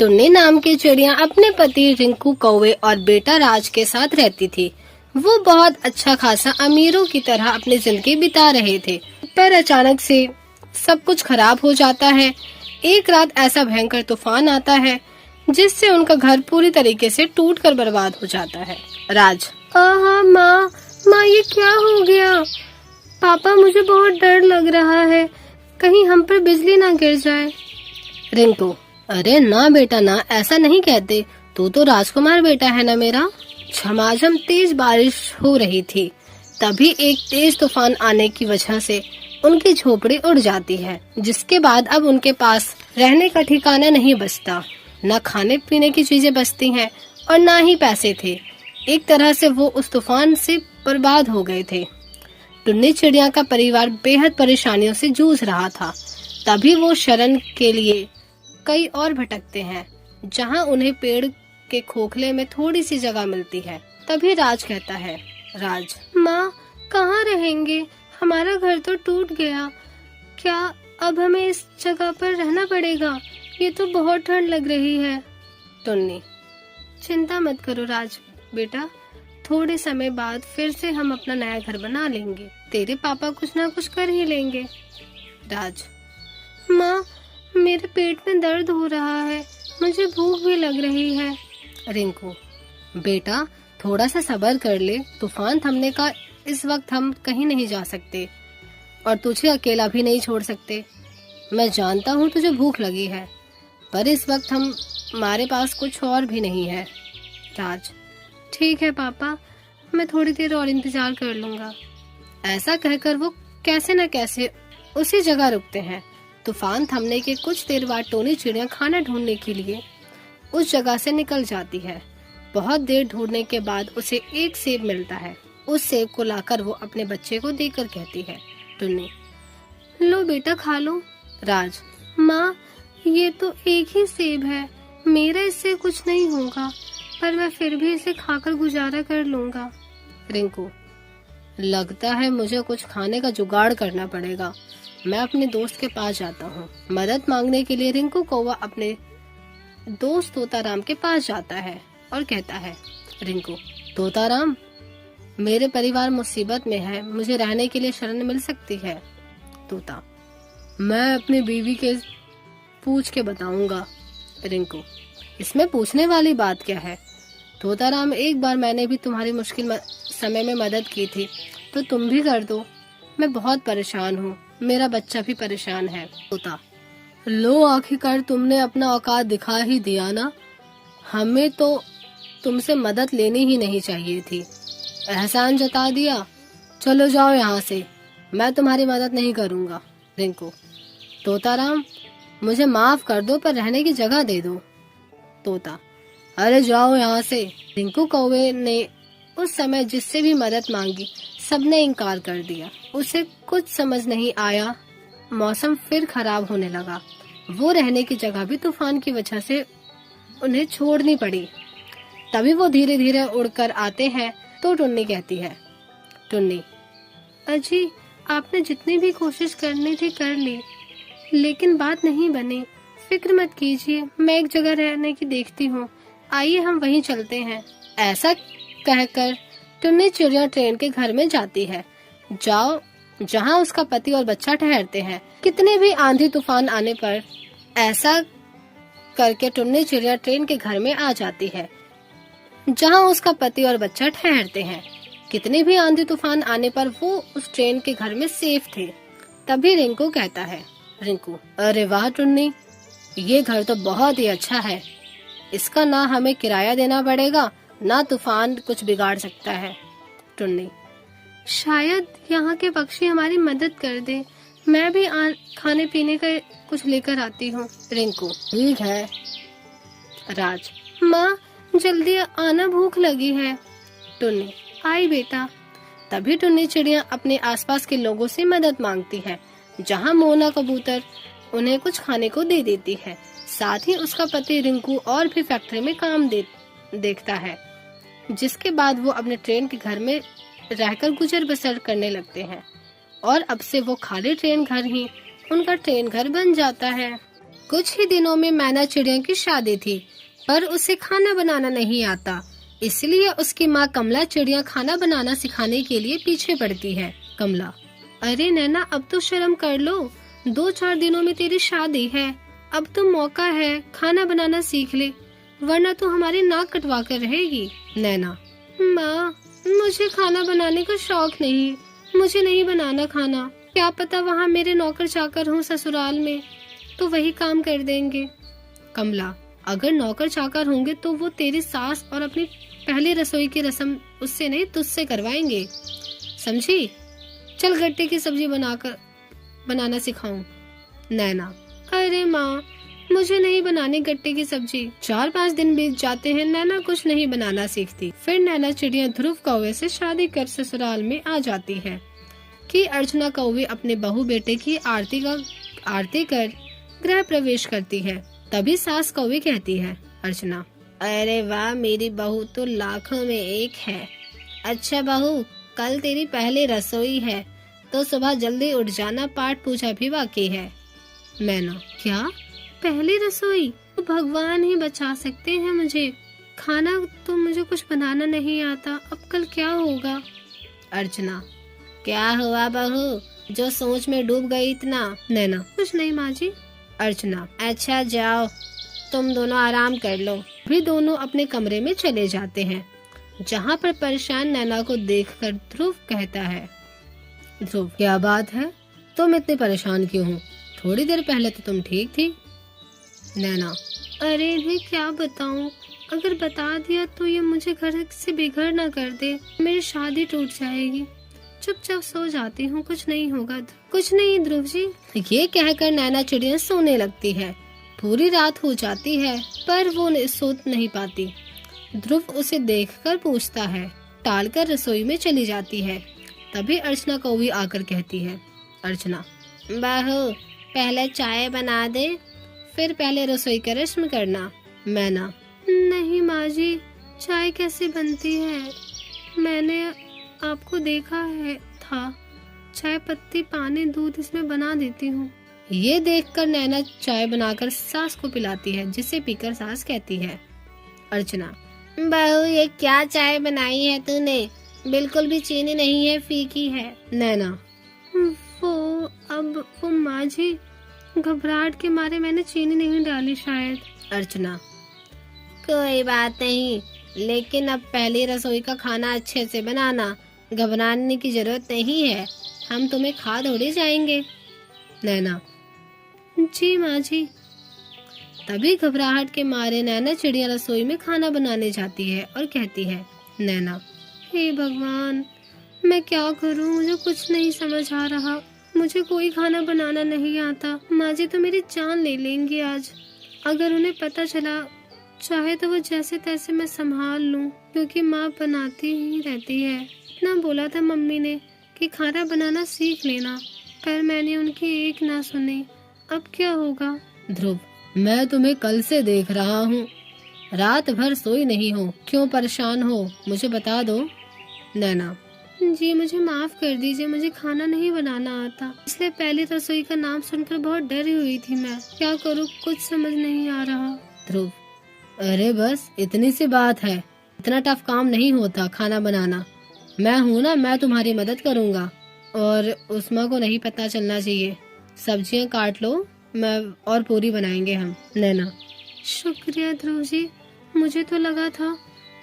टुन्नी नाम की चिड़िया अपने पति रिंकू कौवे और बेटा राज के साथ रहती थी। वो बहुत अच्छा खासा अमीरों की तरह अपनी जिंदगी बिता रहे थे, पर अचानक से सब कुछ खराब हो जाता है। एक रात ऐसा भयंकर तूफान आता है जिससे उनका घर पूरी तरीके से टूटकर बर्बाद हो जाता है। राज, आहा माँ, माँ ये क्या हो गया? पापा मुझे बहुत डर लग रहा है, कहीं हम पर बिजली ना गिर जाए। रिंकू, अरे ना बेटा ना, ऐसा नहीं कहते, तू तो राजकुमार बेटा है ना मेरा। झमाझम तेज बारिश हो रही थी, तभी एक तेज तूफान आने की वजह से उनकी झोपड़ी उड़ जाती है, जिसके बाद अब उनके पास रहने का ठिकाना नहीं बचता। न खाने पीने की चीजें बचती हैं और न ही पैसे थे। एक तरह से वो उस तूफान से बर्बाद हो गए थे। टुन्नी चिड़िया का परिवार बेहद परेशानियों से जूझ रहा था। तभी वो शरण के लिए कई और भटकते हैं, जहां उन्हें पेड़ के खोखले में थोड़ी सी जगह मिलती है। तभी राज कहता है, राज, माँ कहाँ रहेंगे? हमारा घर तो टूट गया, क्या अब हमें इस जगह पर रहना पड़ेगा? ये तो बहुत ठंड लग रही है। टुन्नी, चिंता मत करो राज बेटा, थोड़े समय बाद फिर से हम अपना नया घर बना लेंगे। तेरे पापा कुछ ना कुछ कर ही लेंगे। राज, माँ मेरे पेट में दर्द हो रहा है, मुझे भूख भी लग रही है। रिंकू, बेटा थोड़ा सा सब्र कर ले, तूफान थमने का इस वक्त हम कहीं नहीं जा सकते और तुझे अकेला भी नहीं छोड़ सकते। मैं जानता हूँ तुझे भूख लगी है, पर इस वक्त हमारे पास कुछ और भी नहीं है। राज, ठीक है पापा, मैं थोड़ी देर और इंतजार कर लूंगा। ऐसा कहकर वो कैसे न कैसे उसी जगह रुकते हैं। तूफान थमने के कुछ देर बाद टुन्नी चिड़िया खाना ढूंढने के लिए उस जगह से निकल जाती है। बहुत देर ढूंढने के बाद उसे एक सेब मिलता है। उस सेब को लाकर वो अपने बच्चे को देकर कहती है, टुन्नी लो बेटा खा लो। राज, माँ ये तो एक ही सेब है, मेरा इससे कुछ नहीं होगा, पर मैं फिर भी इसे खाकर गुजारा कर लूंगा। रिंकू, लगता है मुझे कुछ खाने का जुगाड़ करना पड़ेगा, मैं अपने दोस्त के पास जाता हूँ। मदद मांगने के लिए रिंकू कौवा अपने दोस्त तोताराम के पास जाता है और कहता है, रिंकू, तोताराम मेरे परिवार मुसीबत में है, मुझे रहने के लिए शरण मिल सकती है? तोता, मैं अपनी बीवी के पूछ के बताऊंगा। रिंकू, इसमें पूछने वाली बात क्या है? तोताराम, एक बार मैंने भी तुम्हारी मुश्किल समय में मदद की थी, तो तुम भी कर दो। मैं बहुत परेशान हूँ, मेरा बच्चा भी परेशान है। तोता, लो आखिरकार तुमने अपना औकात दिखा ही दिया ना, हमें तो तुमसे मदद लेनी ही नहीं चाहिए थी, एहसान जता दिया। चलो जाओ यहाँ से, मैं तुम्हारी मदद नहीं करूँगा। रिंकू, तोताराम मुझे माफ कर दो, पर रहने की जगह दे दो। तोता, अरे जाओ यहाँ से। रिंकू कौवे ने उस समय जिससे भी मदद मांगी, सबने इनकार कर दिया। उसे कुछ समझ नहीं आया। मौसम फिर खराब होने लगा। वो रहने की जगह भी तूफान की वजह से उन्हें छोड़नी पड़ी। तभी वो धीरे धीरे उड़कर आते हैं तो टुन्नी कहती है, टुन्नी, अजी आपने जितनी भी कोशिश करनी थी कर ली, लेकिन बात नहीं बनी। फिक्र मत कीजिए, मैं एक जगह रहने की देखती हूँ, आइए हम वहीं चलते हैं। ऐसा कहकर टुन्नी चिड़िया ट्रेन के घर में जाती है, जहाँ उसका पति और बच्चा ठहरते हैं। कितने भी आंधी तूफान आने पर ऐसा करके टुन्नी चिड़िया ट्रेन के घर में आ जाती है, जहाँ उसका पति और बच्चा ठहरते हैं। कितने भी आंधी तूफान आने पर वो उस ट्रेन के घर में सेफ थे। तभी रिंकू कहता है, रिंकू, अरे वाह टुन्नी, ये घर तो बहुत ही अच्छा है, इसका ना हमें किराया देना पड़ेगा, ना तूफान कुछ बिगाड़ सकता है। टुन्नी, शायद यहाँ के पक्षी हमारी मदद कर दे, मैं भी खाने पीने का कुछ लेकर आती हूँ। रिंकू, ठीक है। राज, माँ जल्दी आना, भूख लगी है। टुन्नी, आई बेटा। तभी टुन्नी चिड़िया अपने आसपास के लोगों से मदद मांगती है, जहाँ मोना कबूतर उन्हें कुछ खाने को दे देती है। साथ ही उसका पति रिंकू और भी फैक्ट्री में काम देखता है, जिसके बाद वो अपने ट्रेन के घर में रहकर गुजर बसर करने लगते हैं और अब से वो खाली ट्रेन घर ही उनका ट्रेन घर बन जाता है। कुछ ही दिनों में मैना चिड़िया की शादी थी, पर उसे खाना बनाना नहीं आता। इसलिए उसकी माँ कमला चिड़िया खाना बनाना सिखाने के लिए पीछे पड़ती है। कमला, अरे नैना, अब तो शर्म कर लो, 2-4 दिनों में तेरी शादी है। अब तो मौका है, खाना बनाना सीख ले, वरना तो हमारी नाक कटवा कर रहेगी। नैना, माँ, मुझे खाना बनाने का शौक नहीं, मुझे नहीं बनाना खाना। क्या पता वहाँ मेरे नौकर चाकर हों ससुराल में, तो वही काम कर देंगे। कमला, अगर नौकर चाकर होंगे तो वो तेरी सास और अपनी पहली रसोई की रस्म उससे नहीं तुझसे करवाएंगे, समझी? चल गट्टे की सब्जी बनाना सिखाऊं। नैना, अरे माँ, मुझे नहीं बनानी गट्टे की सब्जी। 4-5 दिन बीत जाते हैं, नैना कुछ नहीं बनाना सीखती। फिर नैना चिड़िया ध्रुव कौवे से शादी कर ससुराल में आ जाती है कि अर्चना कौवे अपने बहू बेटे की आरती कर गृह प्रवेश करती है। तभी सास कौवे कहती है, अर्चना, अरे वाह, मेरी बहू तो लाखों में एक है। अच्छा बहू, कल तेरी पहली रसोई है, तो सुबह जल्दी उठ जाना, पाठ पूजा भी बाकी है। मैना, क्या पहली रसोई? तो भगवान ही बचा सकते हैं मुझे, खाना तो मुझे कुछ बनाना नहीं आता, अब कल क्या होगा? अर्चना, क्या हुआ बहू, जो सोच में डूब गई इतना? नैना, कुछ नहीं माँ जी। अर्चना, अच्छा जाओ, तुम दोनों आराम कर लो। भी दोनों अपने कमरे में चले जाते हैं, जहाँ पर परेशान नैना को देखकर ध्रुव कहता है, ध्रुव, क्या बात है, तुम इतनी परेशान क्यों हो? थोड़ी देर पहले तो तुम ठीक थी। नैना, अरे इन्हें क्या बताऊं, अगर बता दिया तो ये मुझे घर से बेघर ना कर दे, मेरी शादी टूट जाएगी। चुपचाप सो जाती हूँ, कुछ नहीं होगा। कुछ नहीं ध्रुव जी। ये कहकर नैना चिड़िया सोने लगती है। पूरी रात हो जाती है, पर वो सो नहीं पाती। ध्रुव उसे देखकर पूछता है, टालकर रसोई में चली जाती है। तभी अर्चना कौवी आकर कहती है, अर्चना, बहू, पहले चाय बना दे, फिर पहले रसोई का रस्म करना। मैना, नहीं माँ जी, चाय कैसे बनती है? मैंने आपको देखा है था, चाय पत्ती, पानी, दूध इसमें बना देती हूँ। ये देखकर नैना चाय बनाकर सास को पिलाती है, जिसे पीकर सास कहती है, अर्चना, बहू, ये क्या चाय बनाई है तूने? बिल्कुल भी चीनी नहीं है, फीकी है। नैना, वो माँ जी, घबराहट के मारे मैंने चीनी नहीं डाली शायद। अर्चना, कोई बात नहीं, लेकिन अब पहली रसोई का खाना अच्छे से बनाना, घबराने की जरूरत नहीं है, हम तुम्हें खा थोड़ी जाएंगे। नैना, जी माँ जी। तभी घबराहट के मारे नैना चिड़िया रसोई में खाना बनाने जाती है और कहती है, नैना, हे भगवान, मैं क्या करूँ, मुझे कुछ नहीं समझ आ रहा, मुझे कोई खाना बनाना नहीं आता। माँ जी तो मेरी जान ले लेंगी आज, अगर उन्हें पता चला। चाहे तो वो जैसे तैसे मैं संभाल लूँ, क्योंकि माँ बनाती ही रहती है। इतना बोला था मम्मी ने कि खाना बनाना सीख लेना, पर मैंने उनकी एक ना सुनी, अब क्या होगा? ध्रुव, मैं तुम्हें कल से देख रहा हूँ, रात भर सोई नहीं हो, क्यों परेशान हो, मुझे बता दो। नैना, जी मुझे माफ कर दीजिए, मुझे खाना नहीं बनाना आता, इसलिए पहली रसोई का नाम सुनकर बहुत डरी हुई थी मैं, क्या करूँ, कुछ समझ नहीं आ रहा। ध्रुव, अरे बस इतनी सी बात है, इतना टफ काम नहीं होता खाना बनाना, मैं हूँ ना, मैं तुम्हारी मदद करूँगा। और उस्मा को नहीं पता चलना चाहिए। सब्जियाँ काट लो, मैं और पूरी बनाएंगे हम। नैना, शुक्रिया ध्रुव जी, मुझे तो लगा था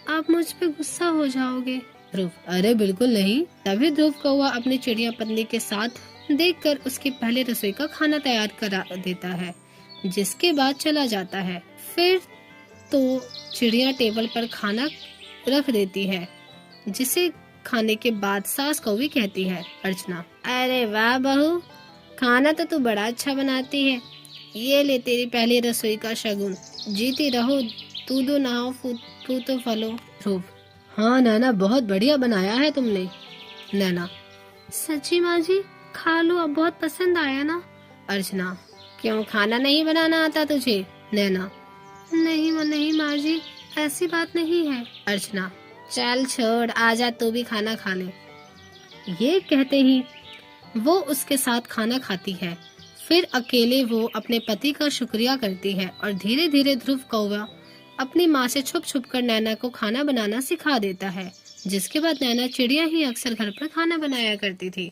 आप मुझ पे गुस्सा हो जाओगे। ध्रुव, अरे बिल्कुल नहीं। तभी ध्रुव कौवा अपनी चिड़िया पत्नी के साथ देखकर उसकी पहले रसोई का खाना तैयार करा देता है, जिसके बाद चला जाता है। फिर तो चिड़िया टेबल पर खाना रख देती है, जिसे खाने के बाद सास कौवी कहती है, अर्चना, अरे वाह बहू, खाना तो तू बड़ा अच्छा बनाती है, ये ले तेरी पहली रसोई का शगुन, जीती रहो, दूधो नहाओ, फूटो फलो। ध्रुव, हाँ नैना, बहुत बढ़िया बनाया है तुमने। नैना, सच्ची माँ जी, खा लो, अब बहुत पसंद आया ना। अर्चना, क्यों, खाना नहीं बनाना आता तुझे? नैना, नहीं माँ जी, ऐसी बात नहीं है। अर्चना, चल छोड़, आजा तू भी खाना खा ले। ये कहते ही वो उसके साथ खाना खाती है। फिर अकेले वो अपने पति का शुक्रिया करती है और धीरे धीरे ध्रुव कौवा अपनी माँ से छुप छुप कर नैना को खाना बनाना सिखा देता है, जिसके बाद नैना चिड़िया ही अक्सर घर पर खाना बनाया करती थी।